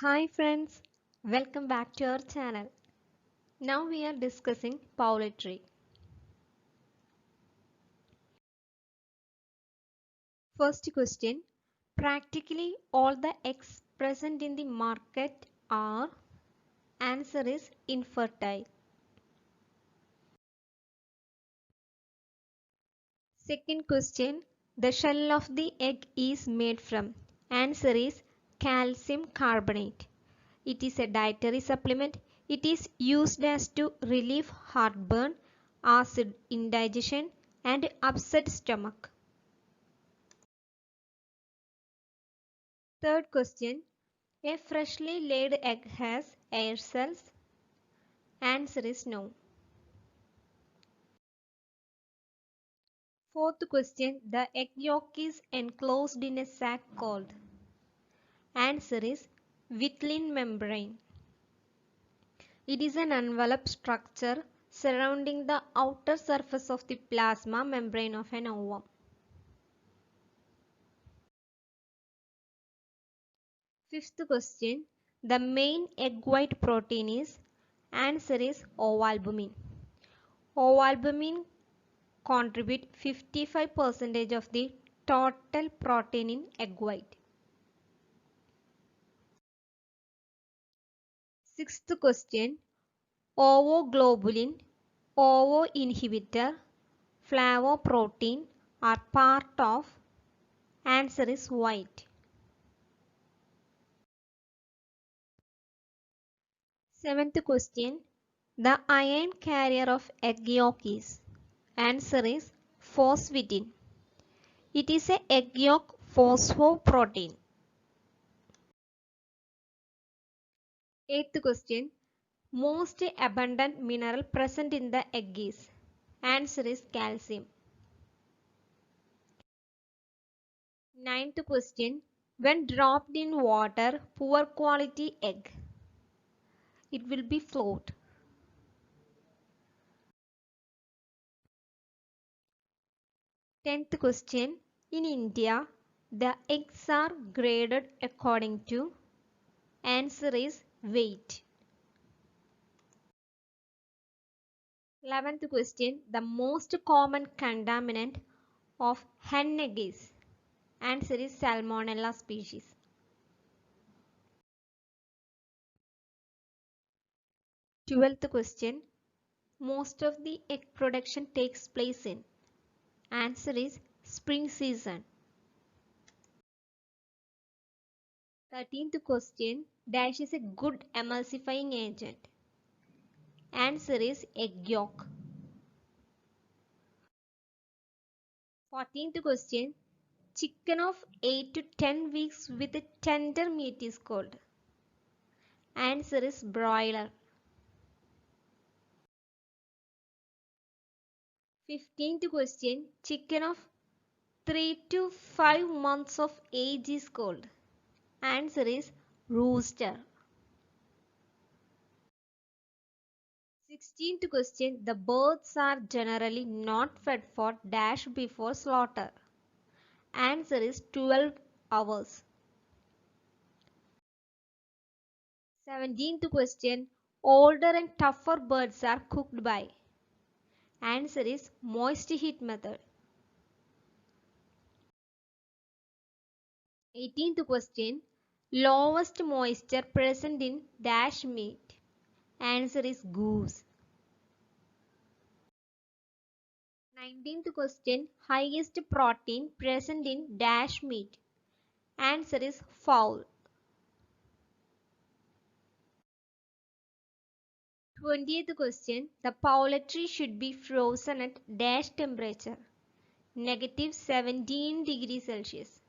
Hi friends, welcome back to our channel. Now we are discussing poultry. First question, practically all the eggs present in the market are. Answer is infertile. Second question, the shell of the egg is made from. Answer is calcium carbonate. It is a dietary supplement. It is used as to relieve heartburn, acid indigestion and upset stomach. Third question, a freshly laid egg has air cells. Answer is no. Fourth question, the egg yolk is enclosed in a sac called. Answer is Whittlin membrane. It is an envelope structure surrounding the outer surface of the plasma membrane of an ovum. Fifth question, the main egg white protein is. Answer is ovalbumin. Ovalbumin contribute 55% of the total protein in egg white. Sixth question, ovoglobulin, ovo inhibitor, flavoprotein are part of. Answer is white. Seventh question, the iron carrier of egg yolk is. Answer is phosphidin. It is a egg yolk phosphoprotein. Eighth question, most abundant mineral present in the egg is. Answer is calcium. Ninth question, when dropped in water, poor quality egg, it will be float. Tenth question, in India, the eggs are graded according to. Answer is weight. 11th question, the most common contaminant of hen egg is. Answer is Salmonella species. 12th question, most of the egg production takes place in. Answer is spring season. 13th question, dash is a good emulsifying agent. Answer is egg yolk. 14th question, chicken of 8 to 10 weeks with a tender meat is called. Answer is broiler. 15th question, chicken of 3 to 5 months of age is called. Answer is rooster. 16th question, the birds are generally not fed for dash before slaughter. Answer is 12 hours. 17th question, older and tougher birds are cooked by. Answer is moist heat method. 18th question, lowest moisture present in dash meat. Answer is goose. 19th question, highest protein present in dash meat. Answer is fowl. 20th question, the poultry should be frozen at dash temperature. -17 degrees Celsius.